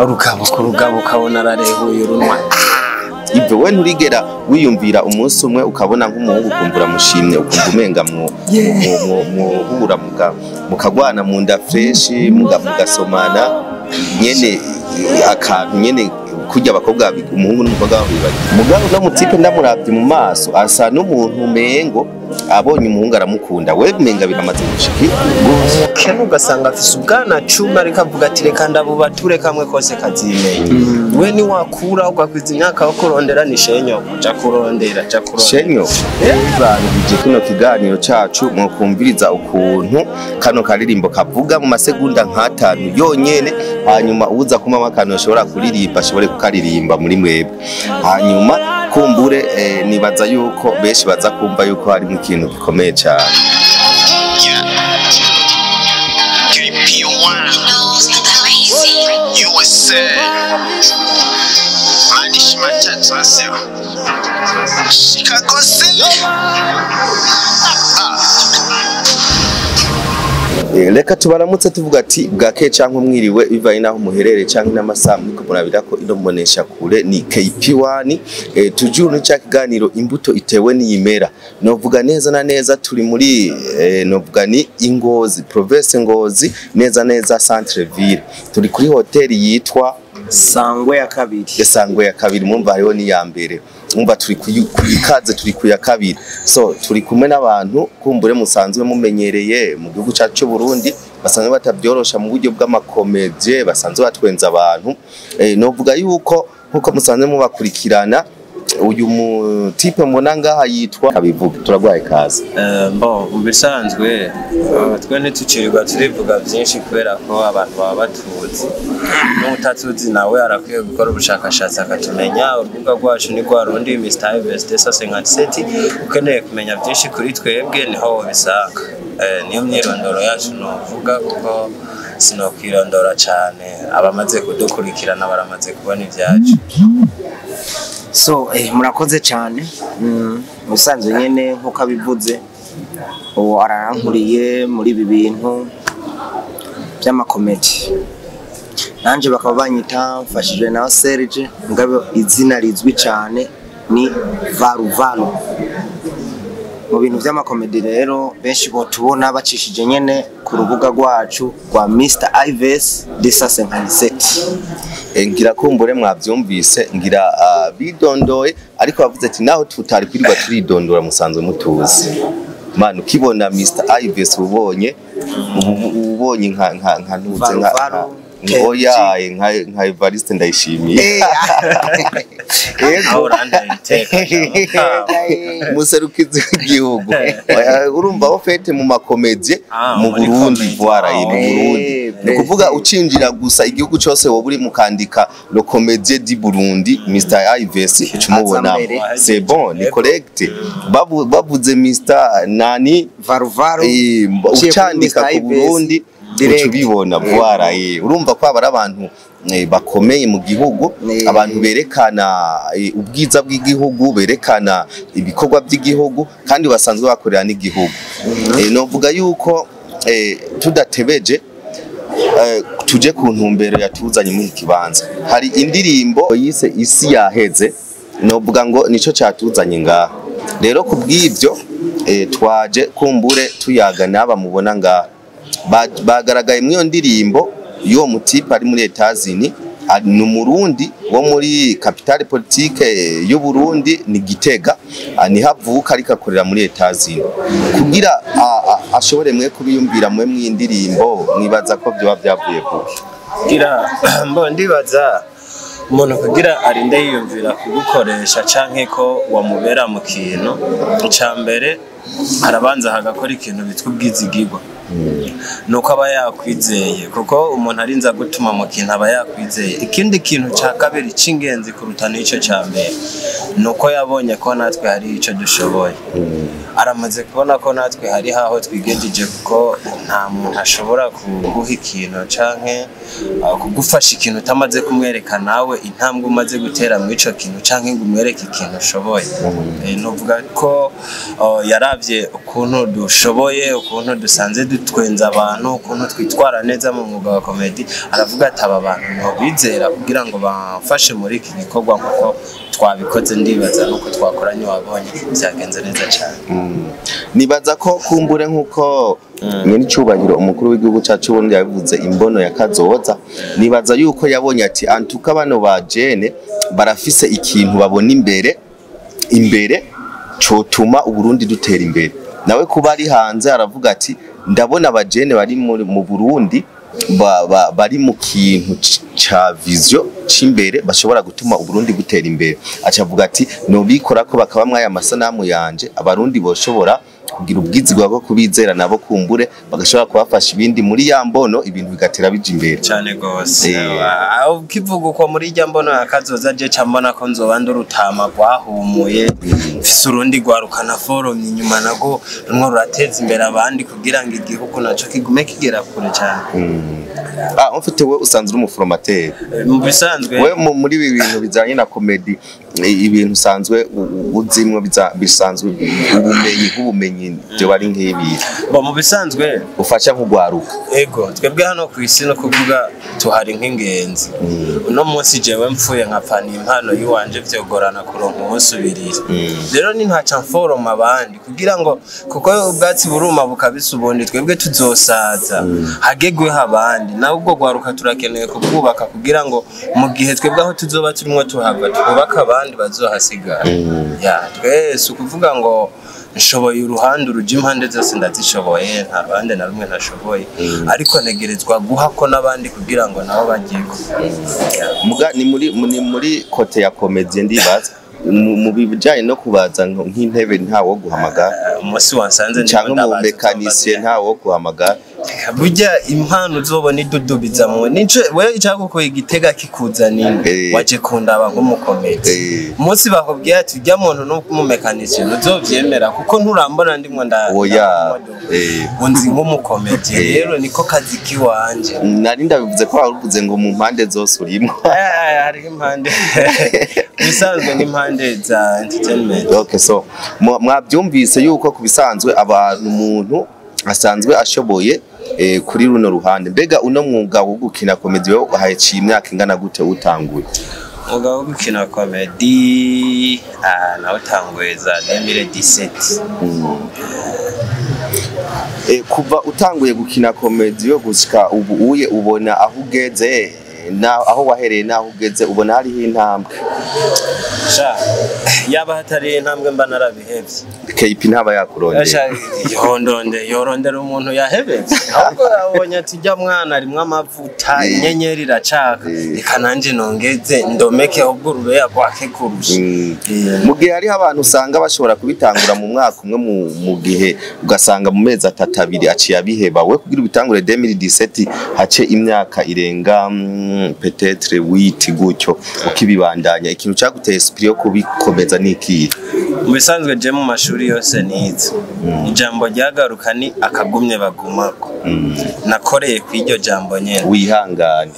urugabo ku rugabo ukabona ararehuye urunwa ibyo we nturigera wiyumvira umunsi umwe ukabona nk'umuhungu ukumvura mushimye ukumva umenga muhura mukagwana mu nda fresh mugasomana nyene akantu nyene kujya abakobwa umuhungu n'umukobwa mugabo no mutipe ndamuravye mu maso asa n'umuntu mengo abonye umuhungu aramukunda we menga biramaze gushiki kene ugasanga afise ubwana cuma ariko avuga ati reka ndabubature kamwe kose kazimeye we ni wakura ugakwiza imyaka yo kurondera ni shenyo ja kurondera shenyo bije kino kiganiro cacu mwokumviriza ukuntu kano karirimbo kavuga mu masegonda nk'atanu yonyene hanyuma uza kumama kano ashobora kuririmba ashobore kukaririmba muri mwebwe hanyuma kumbure nibaza yuko beshi baza kumva yuko hari mu kintu gikomeye cyane reka tubaramutse tuvuga ati bwake canke mwiriwe bivaye naho muherere canke n'amasaha niko murabira ko ino mbonesha kure ni KP1 tujuru cya kiganiro imbuto itewe n'iyimera novuga neza na neza turi muri novuga ni Ingozi province Ngozi neza centre ville turi kuri hoteli yitwa Sangwe ya kabiri mumva hariho ni ya mbere umva turi kuyikaze turi kuya kabiri so turi kumwe n'abantu kumbure musanzwe mumenyereye mu gihugu cyacu cy'u Burundi basanzwe batabyorosha mu buryo bw'amakomedie basanzwe batwenza abantu novuga yuko nkuko musanzwe mubakurikirana uyu mutipe mbona ngaha yitwa kabivuga turagwaye kaze bisanzwe twe ntitucirirwa turivuga byinshi kubera ko abantu baba batuzi n'utatuzi nawe arakwiye gukora ubushakashatsi akatumenya urubuga rwacu ni rwa rundi Mr. Ives Desa 57 ukeneye kumenya byinshi kuri twebwe niho wabisanga niyo myirondoro yacu novuga kuko sinokwirondora cyane abamaze kudukurikirana baramaze kubona ibyacu so murakoze cyane musanzwe nyene nkuko abivuze uwo arankuriye muri ibi bintu by'amakomedi nanje bakaba banyita mfashije na Serge ngabe izina rizwi cyane ni Varu mu bintu by'amakomedi rero benshi bo tubona bacishije nyene ku rubuga rwacu rwa Mr. Ives Desa 57 ngira kumbure mwavyumvise ngira bidondoye ariko bavuze ati naho tutari kwirirwa turidondora musanzwe mutuzi man ukibona Mr. Ives ubonye nka ntuze nka oya nka Evariste ndayishimiye muserukizi w'igihugu urumva wo fete mu makomedie mu Burundi voila mu Burundi no kuvuga ucinjira gusa igihugu cyose wo buri mukandika le comédie du Burundi Mr. Ives ucumubona c'est bon ni correct bavuze Mr. nani Varu ucandika ku Burundi ubibona voila urumva ko abari abantu bakomeye mu gihugu abantu berekana ubwiza bw'igihugu berekana ibikorwa by'igihugu kandi basanzwe bakorera n'igihugu novuga yuko tudatebeje tuje ku ntumbero yatuzanye muri kibanza hari indirimbo yise isi yaheze novuga ngo nico cyatuzanye ngaha rero kubw'ibyo twaje kumbure tuyaga naba mubona ngaha bagaragaye mu iyo ndirimbo y'uwo mutipe ari muri Etazini ni umurundi wo muri capitale politique y'u Burundi ni Gitega ni havuka ariko akorera muri Etazini kugira ashobore mwe kubiyumvira mwe mu indirimbo mwibaza ko byo byavuye kuki kugira ndibaza umuntu kugira arinde yiyumvira kugukoresha canke ko wamubera mu kintu cyambere arabanza hagakora ikintu bitwa ubwizigirwa nuko aba yakwizeye kuko umuntu arinza gutuma mu kintu aba yakwizeye ikindi kintu cya kabiri cy'ingenzi kuruta n'icyo cya mbere nuko yabonye ko natwe hari icyo dushoboye aramaze kubona ko natwe hari haho twigejeje kuko nta muntu ashobora kuguha ikintu canke kugufasha ikintu utamaze kumwereka nawe intambwe umaze gutera mu ico kintu canke ngo umwereke ikintu ushoboye novuga ko yaravye ukuntu dushoboye ukuntu dusanze dutwenza abantu ukuntu twitwara neza mu mwuga wa comedy aravuga ati aba bantu no bizera kugira ngo bafashe muri iki gikorwa nkuko twabikoze ndibaza nuko twakoranye wabonye byagenze neza cyane. Nibaza ko kumbure nkuko nyene cyubahiro umukuru w'igihugu cyacu Burundi yavuze imbono ya kazoza, nibaza yuko yabonye ati antuka bano ba jene barafise ikintu babona imbere cotuma Uburundi dutera imbere. Nawe kuba ari hanze aravuga ati ndabona abajene bari mu Burundi bari mu kintu cha vision cimbere bashobora gutuma Uburundi gutera imbere. Acavuga ati no bikora ko bakaba mwaya masanamu yanje abarundi boshobora kugira ubwizigwa bwo kubizera nabo kumbure bagashobora kubafasha ibindi muri ya mbono ibintu bigatera bije imbere cyane gose. Aho kivuga uko muri ya mbono akazoza je cyambona ko nzobanda urutama gwahumuye mfise urundi gwarukana forum inyuma nago rumwe rurateza imbere abandi kugira ngo igihugu naco kigume kigera kure cyane. Mfite we usanzwe umuforomateri mu bisanzwe we muri ibi bintu bijanye na comedy ibintu usanzwe uzimwe bisanzwe ubumenyi byo bari nk'ibi mu bisanzwe ufasha nk'ugwaruka. Ego twebwe hano ku isi no kuvuga tuhari nk'ingenzi. Uno munsi jewe mpfuye nkapfana impano yiwanje vyogorana kuronka umusubirira. Rero ni ntaca forum abandi kugira ngo kuko ubwatsi buruma bukabisa ubundi twebwe tuzosaza hagegwe abandi nawe ubwo gwaruka turakeneye kububaka kugira ngo mu gihe twebwe aho tuzoba turimo tuhava twubaka abandi bazohasigara. Twese ukuvuga ngo nshoboye uruhande uruja impande zose ndazishoboye nta ruhande na rumwe ntashoboye ariko negerezwa guha ko n'abandi kugira ngo nabo bagirwe. Ni muri kote ya comedy ndibaza mu bijanye no kubaza nk'intebe ntawo guhamagara umunsi wansanze cyangwa mu mekanisye ntawo guhamagara. Burya impano uzobona idudubiza mu nico we cyagukoye igitega kikuzanira waje kundaba nk'umukomedi umunsi bakubwiye ati ujya muntu no mu mekanisye uzovyemera kuko nturambona ndimwe unzi nk'umukomedi rero niko kazi kiwanje. Nari ndabivuze ko waruvuze ngo mu mpande zose urimo hari impande bisanzwe n'impande za entertainment. Okay, so mwabyumvise yuko kubisanzwe abantu umuntu asanzwe ashoboye kuri runo ruhande. Mbega uno mwuga wo gukina comedy we wahaye imyaka ingana gute utanguye? Mwuga wo gukina comedy na utanguye za 2017. Kuva utanguye gukina comedy yo gushika ubu uye ubona aho ugeze aho wahereye naho ugeze ubona hariho intambwe? Yaba hatari intambwe mba narabihevye. KP ntaba yakurondera yorondera umuntu yahebevye ahubwo abonye ati jya mwana arimwe amavuta inyenyeri iracaka reka nanje nongeze ndomeke ubwo rube yakwake kurusha. Mu gihe hari abantu usanga bashobora kubitangura mu mwaka umwe mu gihe ugasanga mu mezi 3-2 aciye abiheba, we kugira ubitangure 2017 hace imyaka irenga peut-être 8 gutyo ukibibandanya ikintu cyaguteye esprit yo kubikomeza niki? Mubisanzwe je mu mashuri yose nize ijambo ryagaruka ni akagumye bagumako. Nakoreye kw'iryo jambo nyene wihangane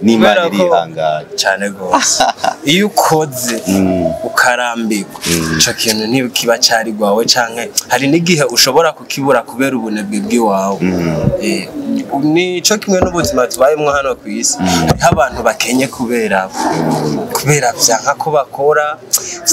n'Imana irihangane cyane gose. Iyo ukoze ukarambirwa ico kintu ntikiba cari gwawe canke hari n'igihe ushobora kukibura kubera ubunebwe bw'iwawe. Nico kimwe n'ubuzima tubayemwo hano ku isi abantu bakenye kubera vyanka ko bakora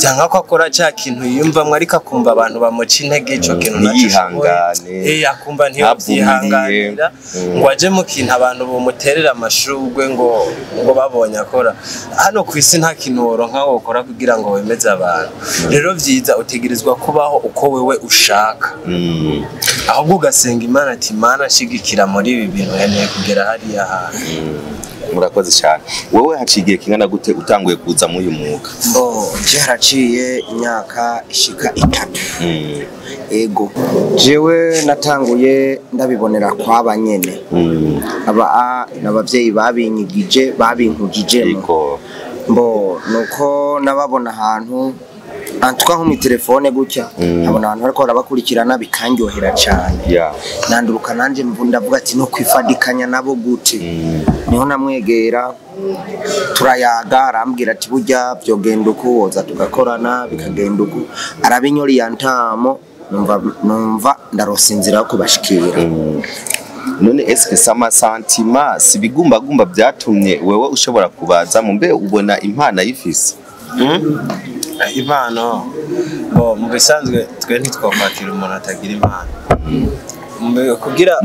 vyanka ko akora cya kintu yumvamwe ariko akumva abantu bamuca intege ico kintu ntiyihangane akumva ntiyavyihanganira ngo aje mu kintu abantu bomuterera amashurwe ngo babonye akora. Hano ku isi nta kintu woronka wokora kugira ngo wemeze abantu. Rero vyiza utegerezwa kubaho uko wewe ushaka ahubwo ugasenga Imana ati Imana shigikira muri ibi bintu heneye kugera hariya hantu. Murakoze cyane. Wowe hacigiye kingana gute utanguye kuza muri uyu mwuga? Je haraciye imyaka ishika 3. Ego jewe natanguye ndabibonera kwaba nyene n'abavyeyi babinyigije babinkujijemo nuko nababona ahantu antuka nko mu telefone gutya abona abantu bariko barabakurikirana bikanyohera cyane nanduruka nanje ndavuga ati no kwifadikanya nabo gute. Niho namwegera turayaga arambwira ati burya byogenda uko woza tugakorana bikagenda uko arabinyori yantamo numva ndarosinzira kubashikira. none eske sama sentima sibigumbagumba byatumye wewe ushobora kubaza mu mbe ubona impana yifise impano mu bisanzwe twe ntitwakwakira umuntu atagira impano kugira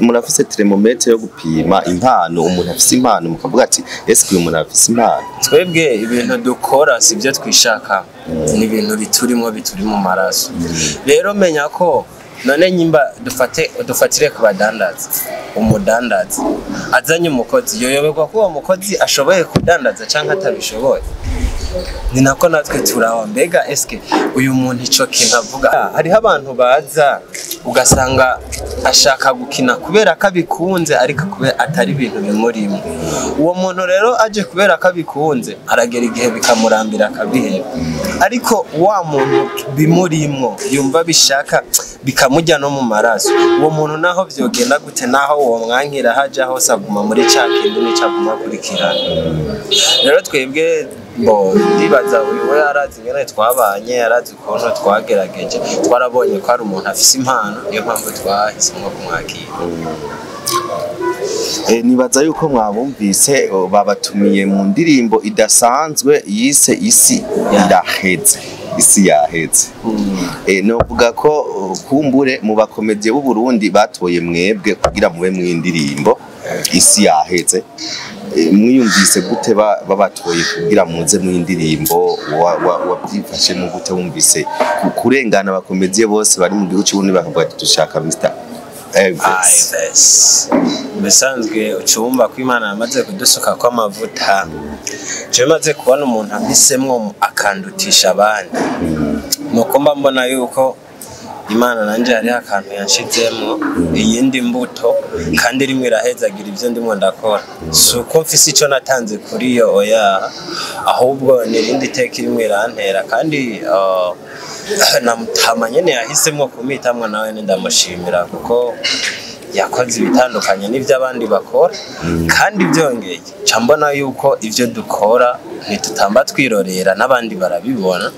murafise thermometre yo gupima impano umuntu afise impano mukavuga ati eske uyu muntu afise impano twebwe ibintu dukora sibyo twishaka ni ibintu bituri mu maraso rero menya ko none nyimba dufatire ku badandaza umudandaza azanye umukozi yoyoberwa ko uwo mukozi ashoboye kudandaza canke atabishoboye ni nako natwe turawa mbega eske uyu muntu ico kintu avuga hariho abantu baza ugasanga ashaka gukina kubera ko abikunze ariko kubera atari ibintu bimurimo uwo muntu rero aje kubera ko abikunze aragera igihe bikamurambira akabiheba ariko wa muntu bimurimo yumva bishaka bikamujya no mu maraso uwo muntu naho vyogenda gute naho uwo mwankira haja hose aguma muri ca kindi n'icaguma kurikirana rero twebwe ndibaza we arazi ngene twabanye yarazi ukuntu twagerageje twarabonye ko ari umuntu afise impano niyo mpamvu twahisemo kumwakira nibaza yuko mwabumvise babatumiye mu ndirimbo idasanzwe yise isi iraheze isi yaheze novuga ko kumbure mu bakomedie b'u Burundi batoye mwebwe kugira mube mw'indirimbo isi yaheze mwiyumvise gute babatoye kugira muze mw'indirimbo wabyifashe mu gute wumvise kurengana abakomedie bose bari mu gihugu cy'ubundi bakavuga ati dushaka Mr Ives bisanzwe ucumba ko Imana yamaze kudusuka kwa amavuta je maze kubona umuntu ambisemwo akandutisha abandi nuko mba mbona yuko Imana nanje hari akantu yanshizemo iyindi mbuto kandi rimwe irahezagira ivyo ndimo ndakora suko mfise ico natanze kuri yo oya ahubwo nirindi teka rimwe irantera kandi namutama nyene yahisemwo kumitamwa nawe ndamushimira kuko yakoze ibitandukanye n'ivyo abandi bakora kandi byongeye cambona yuko ivyo dukora ntitutamba twirorera n'abandi barabibona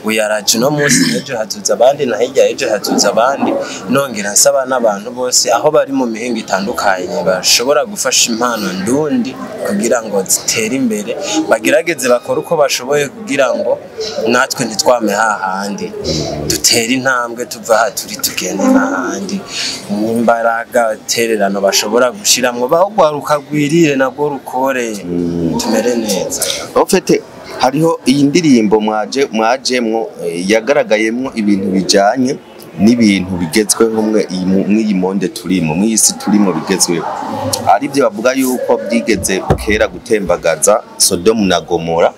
uyaraje no munsi ejo hatuza abandi na hirya ejo hatuza abandi nongera nsaba n'abantu bose aho bari mu mihingo itandukanye bashobora gufasha impano ndundi kugira ngo zitere imbere bagerageze bakora uko bashoboye kugira ngo natwe ntitwame hahandi dutere intambwe tuva aha turi tugende n'ahandi imbaraga tererano bashobora gushiramwo bahugwaruka gwirire nabwo rukore tumere neza ofete hariho iyi ndirimbo mwajemwo yagaragayemwo ibintu bijanye n'ibintu bigezweho mw'iyi monde turimo mw'isi turimo bigezweho ari byo bavuga yuko byigeze kera gutembagaza Sodomu na Gomora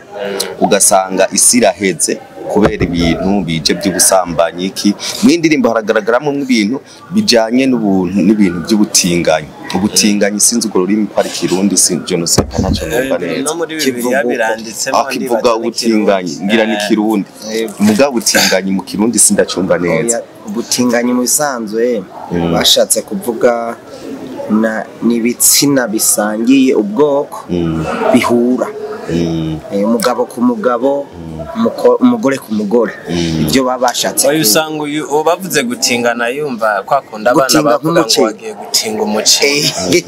ugasanga isi iraheze kubera ibintu bije by'ubusambanyi iki mw'indirimbo haragaragaramo ibintu bijanye n'ibintu by'ubutinganyi ubutinganyi sinzi uko rurimi kwari kirundi sinje no se ntacyo numva neza no muri Bibiliya biranditsemo akivuga ubutinganyi ngira ni kirundi muga ubutinganyi mu kirundi sindacumva neza ubutinganyi mu bisanzwe bashatse kuvuga n'ibitsina bisangiye ubwoko bihura umugabo ku mugabo umugore ku mugore ibyo babashatse oyo usanga bavuze gutingana yumva kwakunda abana bavuga ngo bagiye gutinga umuce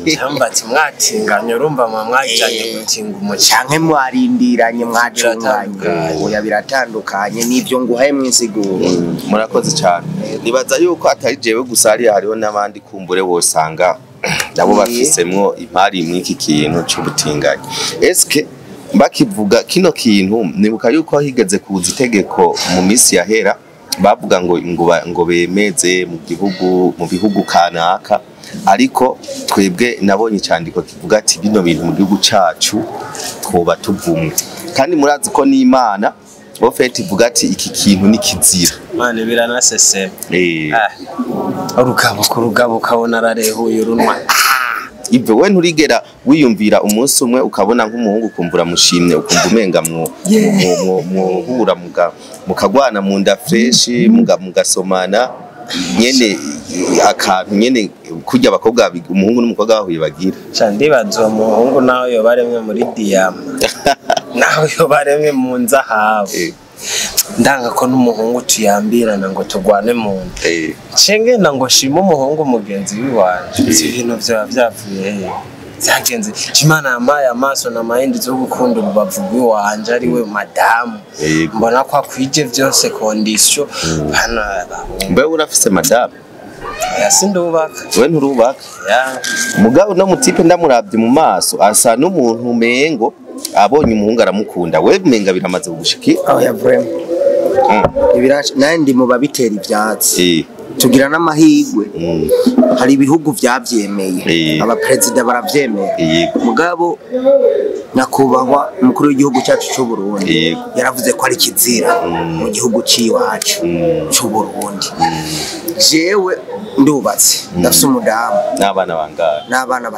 cyamba ati mwatinganye urumva mwajanye gutinga umuce canke mwarindiranye mwacunganye oya biratandukanye n'ivyo nguhaye mwinsiguro murakoze cyane nibaza yuko atari jewe gusa ari hariho n'abandi kumbure bosanga nabo bafisemwo impari mw'iki kintu cy'ubutinganyi eske bakivuga kino kintu nibuka yuko higeze kuza itegeko mu minsi yahera bavuga ngo bemeze mu bihugu kanaka ariko twebwe nabonye icyandiko kivuga ati bino bintu mu gihugu cacu twoba tuvumwe kandi murazi ko n'Imana ofete ivuga ati iki kintu ni kizira mane biranasesema urugabo ukabona ararehuye urunwa Ibyo we nturigera wiyumvira umunsi umwe ukabona nk'umuhungu ukumvura mushimye ukumva umenga muhura mukagwana mu nda fresh mugasomana nyene akantu nyene kujya abakobwa umuhungu n'umukobwa bahuye bagira ndibaza uwo muhungu nawe yobaremwe muri diyama nawe yobaremwe mu nzahabu ndanga ko n'umuhungu tuyambirana ngo tugwane mu nda cengenda ngo shima umuhungu mugenzi wiwanje ibintu vyaba vyavuye he zagenze Imana yamaye amaso n'amahindi zo gukunda urubavu rw'iwanje ariwe madamu mbona ko akwije vyose condition hana mbe urafise madamu sindubaka we nturubaka mugabo no mutipe ndamuravye mu maso asa n'umuntu mengo abonye umuhungu aramukunda we menga biramaze kugushikira ya vraiment ibiraje nandi mu babitera ivyatsi tugira n'amahigwe hari ibihugu vyavyemeye aba president baravyemeye mugabo nakubahwa umukuru w'igihugu cyacu cy'u Burundi yaravuze ko ari kizira mu gihugu ciwacu cy'u Burundi jewe ndubatse ndafise umudamu n'abana bangana n'abana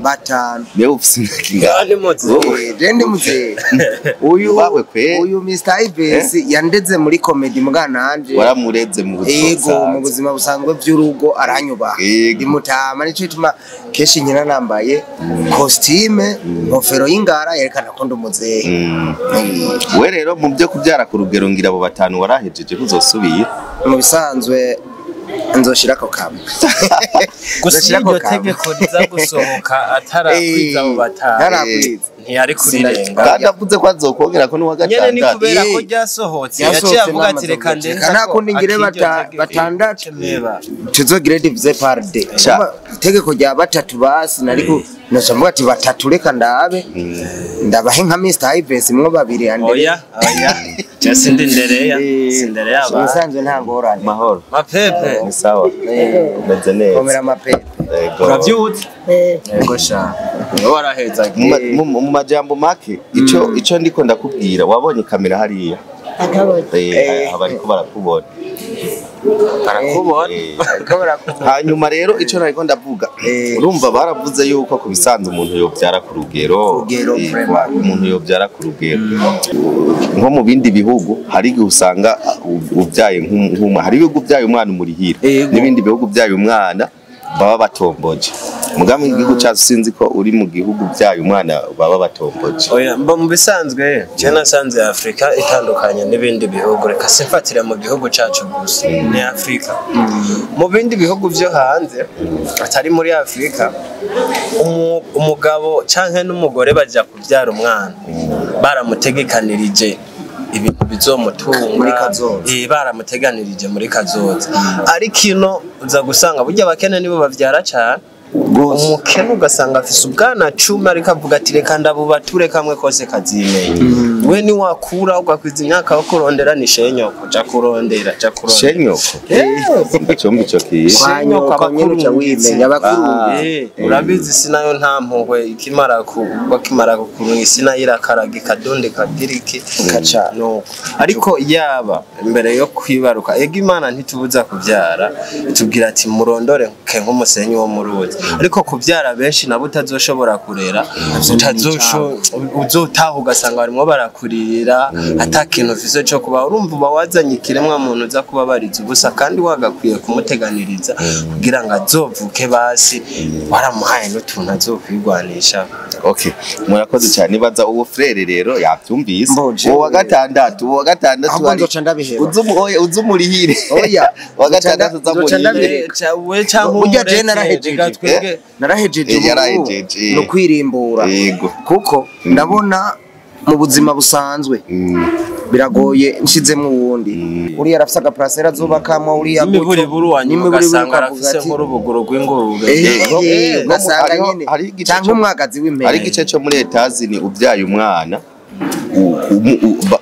batanu mewe ufise ingane ndi muze uyu wawe kwe uyu Mr Ives yandeze muri comedy mugananje waramureze mu buzima busanzwe by'urugo aranyuba ndimutama nico ituma keshi nyina nambaye costume ngofero y'ingara yerekana ko ndumuze we rero mu byo kubyara ku rugero ngira abo batanu warahejeje kuzosubira mu bisanzwe nzoshirako kamwe gusa iryo tegeko riza gusohoka atarakwiza abo batanu ntiyari kurirenga kandi avuze ko azokongera ko n'uwa gatandatu nyene ni kubera ko ryasohotse yaciye avuga ati reka ndenza nta kundi ngire batandatu tuzogire divize par de itegeko rya batatu basi nariko nashavuga ati batatu reka ndabe ndabahe nka Mr Ives mwo babiri ande oya sindereya musanzwe nta ngorane mahoro mapepe ni sawa meze neza komera mapepe uravyutse yego sha waraheza mu majambo make ico ndiko ndakubwira wabonye kamera hariya abariko barakubona hanyuma rero ico nariko ndavuga urumva baravuze yuko ku bisanzwe umuntu yobyara ku rugero umuntu yobyara ku rugero nko mu bindi bihugu hari igihe usanga ubyaye nk'umwana hari ibihugu byaye umwana umurihira n'ibindi bihugu byaye umwana baba batomboje mugamwe igihugu cyacu sinzi ko uri mu gihugu byaye umwana baba batomboje oya mba mu bisanzwe je nasanze Afrika itandukanye n'ibindi bihugu reka sifatira mu gihugu cyacu gusa ni Afrika mu bindi bihugu byo hanze atari muri Afrika umugabo canke n'umugore bajya kubyara umwana baramutegekanirije ibintu bizomutunga muri kazoza baramuteganirije muri kazoza ariko ino uza gusanga burya bakene nibo bavyara cyane umukene ugasanga afise ubwana 10 ariko avuga ati reka ndabubature kamwe kose kazimeye we ni wakura ugakwiza imyaka yo kurondera ni shenyoko ja kurondera shenyoko ndacomba ico kiye shenyoko abakuruca wimenya bakuru urabizi sinayo nta mpuhwe ikimara kukuru isina yirakaraga kadonde kadiriki kaca no ariko yaba imbere yo kwibaruka ega Imana ntitubuza kubyara itubwira ati murondore ke nk'umusenyi wo muruzi ariko kubyara benshi nabo utazoshobora kurera uzotaha ugasanga barimo barakuririra atakintu ufise cyo kuba urumva uba wazanye ikiremwa muntu uza kubabariza ubusa kandi wagakwiye kumuteganiriza kugira ngo azovuke basi waramuhaye n'utuntu azokwigwanisha okay murakoze cyane baza uwo frere rero yabyumvise uwo gatandatu uzumurihire oya wa gatandatu uzamurihire we cyangwa narahejeje no kwirimbura kuko ndabona mu buzima busanzwe biragoye nshizemo uwundi uri yarafise agaprasera azubakamo uri yaguri buruwanyu ugasanga arafise nk'urubuguru rw'ingurube ugasanga nyene cyangwa umwagazi w'impene ari igice cyo muri etazi ni ubyaye umwana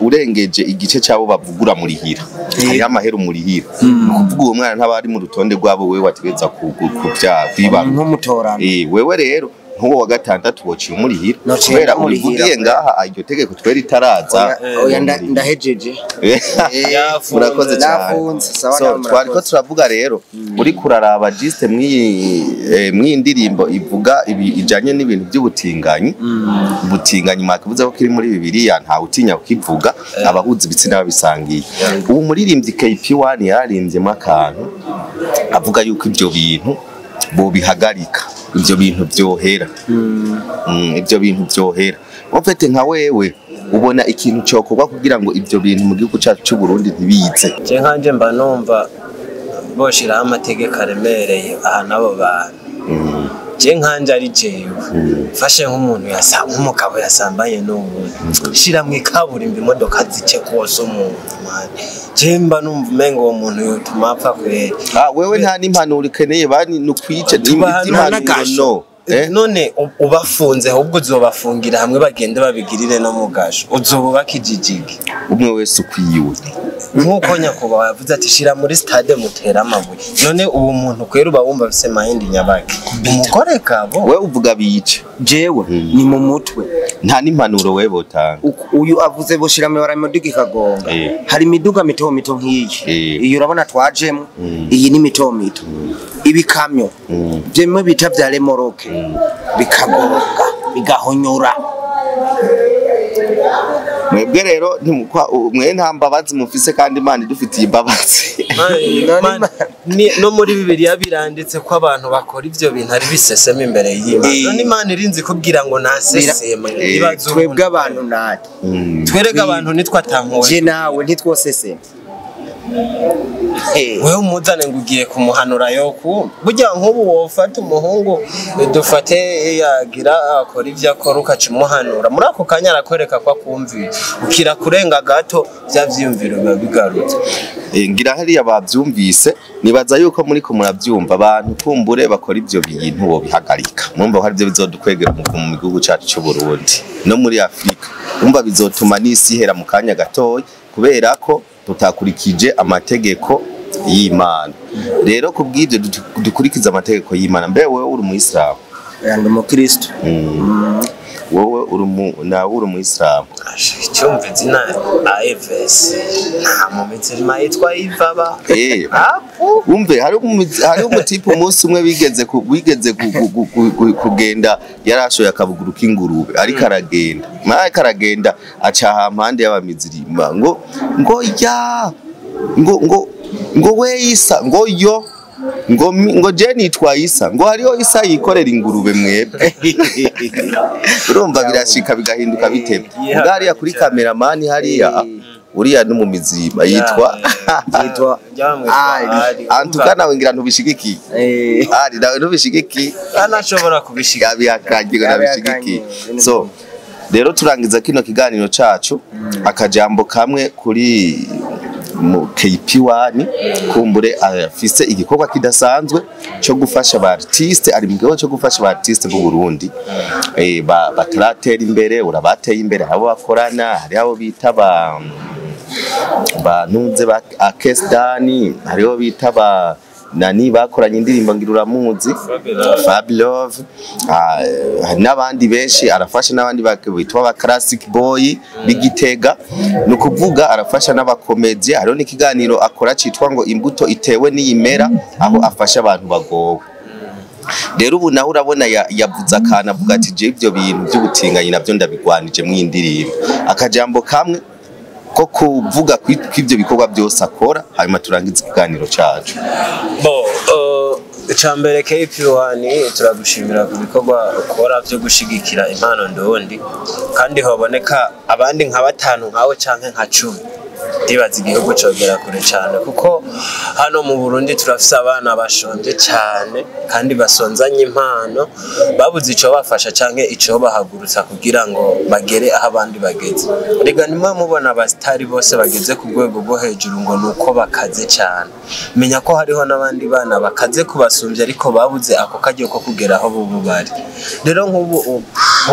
urengeje igice cyabo bavugura muri hira hari amahera umurihira kuvuga uwo mwana ntaba ari mu rutonde rwabo wewe wategeza kubya kwiba nk'umutorano wewe rero nkuwo wa gatandatu wociye umurihira kubera urivugiye ngaha iryo tegeko twera itaraza oya ndahejeje murakoze cyane so twariko turavuga rero uri kuraraba juste mw'indirimbo ivuga ijanye n'ibintu by'ubutinganyi ubutinganyi makavuze ko kiri muri Bibiliya nta utinya kukivuga abahuza ibitsina babisangiye ubu muririmbyi KP1 yarimbyemo akantu avuga yuko ibyo bintu bo bihagarika ibyo bintu byohera ibyo bintu byohera ofete nka wewe ubona ikintu cyokorwa kugira ngo ibyo bintu mu gihugu cyacu cy'u Burundi ntibize. Je nkanje mba numva boshiraho amategeko aremereye aha nabo bantu. Je nkanje ari jewe fashe nk'umuntu nk'umugabo yasambanye n'umuntu shira mu ikaburimbi imodoka zice kose umuntu mani je mba numva umengo uwo muntu yotuma apfa kwera. Wewe nta n'impanuro ukeneye bani nukwice n'impanuro none ubafunze ahubwo uzobafungira hamwe bagende babigirire no mugasho uzobubaka ijijigi umwe wese ukwiwe nkuko nyakuba yavuze ati shira muri stade mutera amabuye none uwo muntu kwera uba wumva bise mahindi nyabaki umugore kabo we uvuga bice jewe ni mu mutwe nta n'impanuro we botanga uyu avuze boshira mewara imiduga ikagonga hari imiduga mito mito nk'iyi iyo urabona twajemo iyi ni mito mito ibikamyo byemwe bita vya remoroke bikagonga bigahonyora mwebwe rero mwe nta mbabazi mufise kandi Imana idufitiye imbabazi no muri Bibiliya biranditse ko abantu bakora ivyo bintu ari bisesema imbere y'Imana none Imana irinzi kubwira ngo nasesema twebwe abantu nati twerega abantu nitwatampuwe je nawe ntitwosesema wewe umuzane ngo ugiye kumuhanura yoku burya nk'ubu wofata umuhungu dufate yagira akora ivyo akora ukacimuhanura muri ako kanya arakwereka ko akumvira ukira kurenga gato bya vyiyumviro biba bigarutse ngira hariya bavyumvise nibaza yuko muri ko muravyumva abantu kumbure bakora ivyo bintu bo bihagarika mwumva hari byo bizodukwegera mu gihugu cyacu cy'u Burundi no muri Afrika umva bizotuma n'isi hera mu kanya gatoya kubera ko tutakurikije amategeko y'Imana rero kubw'ibyo dukurikiza amategeko y'Imana mbe wewe uri mu Islam yandi mu Kristo wowe uri mu Islam cyumva izina AFS nta mu mitsima yitwa Ivaba umve hari umutipe umunsi umwe wigeze kugenda yarashoye akabuguru k'ingurube ariko aragenda aca hampande y'abamizirimba ngo we Isa ngo yo ngo je nitwa Isa ngo hariho Isa yikorera ingurube mwebwe urumva birashika bigahinduka bitebye ngariya kuri cameraman hariya uriya no mu miziba yitwa antuka nawe ngira ntubishigiki ari nawe ntubishigiki anashobora kubishika bihakagiye nabishigiki so rero turangiza kino kiganiro cacu akajambo kamwe kuri mu KP1 kumbure afise igikorwa kidasanzwe cyo gufasha ba artiste ari mugabo cyo gufasha ba artiste b'u Burundi bataratera imbere urabateye imbere abo bakorana hari abo bita bantunze ba Akestani hariho bita nani bakoranye indirimbo ngiruramuzi Fabilove n'abandi benshi arafasha n'abandi bitwa ba classic boy bigitega no kuvuga arafasha n'abakomedie hariho n'ikiganiro akora citwa ngo imbuto itewe n'iyimera aho afasha abantu bagowe rero ubu naho urabona yavuze akana avuga ati je ibyo bintu by'ubutinganyi navyo ndabigwanije mu indirimbo akajambo kamwe ko kuvuga kw'ibyo bikorwa byose akora hanyuma turangiza ikiganiro cyacu icambere KP1 turagushimira ku bikorwa ukora byo gushigikira impano ndundi kandi haboneka abandi nka batanu nkawe canke nka 10 ndibaza igihugu cogera kure cyane kuko hano mu Burundi turafise abana bashonje cyane kandi basonzanye impano babuze ico bafasha canke ico bahagurutsa kugira ngo bagere aho abandi bageze rega nimwe mubona abastari bose bageze ku rwego rwo hejuru ngo nuko bakaze cyane menya ko hariho n'abandi bana bakaze kubasumbya ariko babuze ako kajyo ko kugera aho bubu bari rero nk'ubu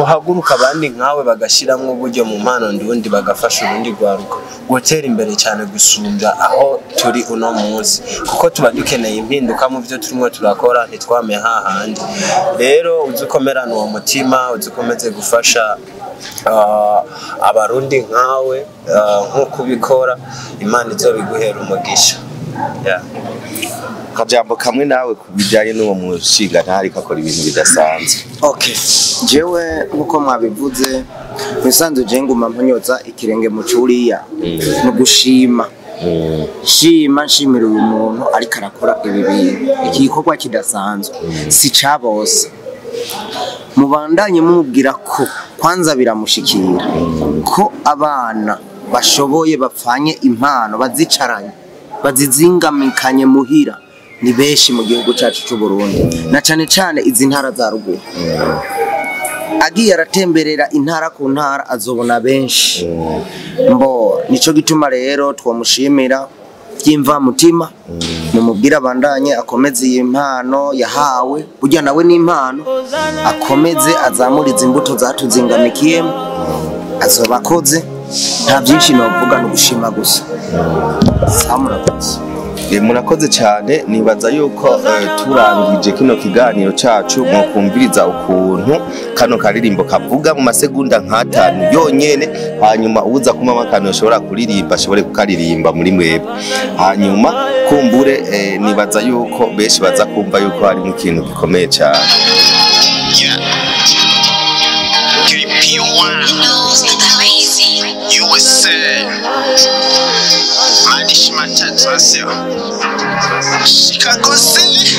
uhaguruka abandi nkawe bagashiramwe uburyo mu mpano ndundi bagafasha urundi rwaruka gutera imbere cyane gusumbya aho turi uno munsi kuko tuba dukeneye impinduka mu byo turimo turakora ntitwame hahandi rero uzukomerana uwo mutima uzukomeze gufasha abarundi nkawe nk'uko ubikora Imana izobiguhera umugisha kajambo kamwe nawe kubijanye n'uwo mushinga ntari kakora ibintu bidasanzwe okay jewe nkuko mwabivuze misanzu je nguma mponyotsa ikirenge mu curiya no gushima nshimira uyu muntu ariko arakora ibi bintu iki gikorwa kidasanzwe si cabose mubandanye mubwira ko kwanza biramushikira ko abana bashoboye bapfanye impano bazicaranye bazizingamikanye muhira ni benshi mu gihugu cyacu cy'u Burundi na cane cane izi ntara za ruguru agiye aratemberera intara ku ntara azobona benshi mbo nico gituma rero twamushimira byimva mutima mumubwira bandanye akomeze iyi impano yahawe burya nawe n'impano akomeze azamuriza imbuto zatuzingamikiye azobakoze nta byinshi novuga no gushima gusa samurakoze murakoze cyane nibaza yuko turangije kino kiganiro cacu mu kumviriza ukuntu kano karirimbo kavuga mu masegonda nk'atanu yonyene hanyuma ubuza kumama kano ashobora kuririmba ashobore kukaririmba muri mwebwe hanyuma kumbure nibaza yuko beshi baza kumva yuko hari mu kintu gikomeye cyane Chicago City.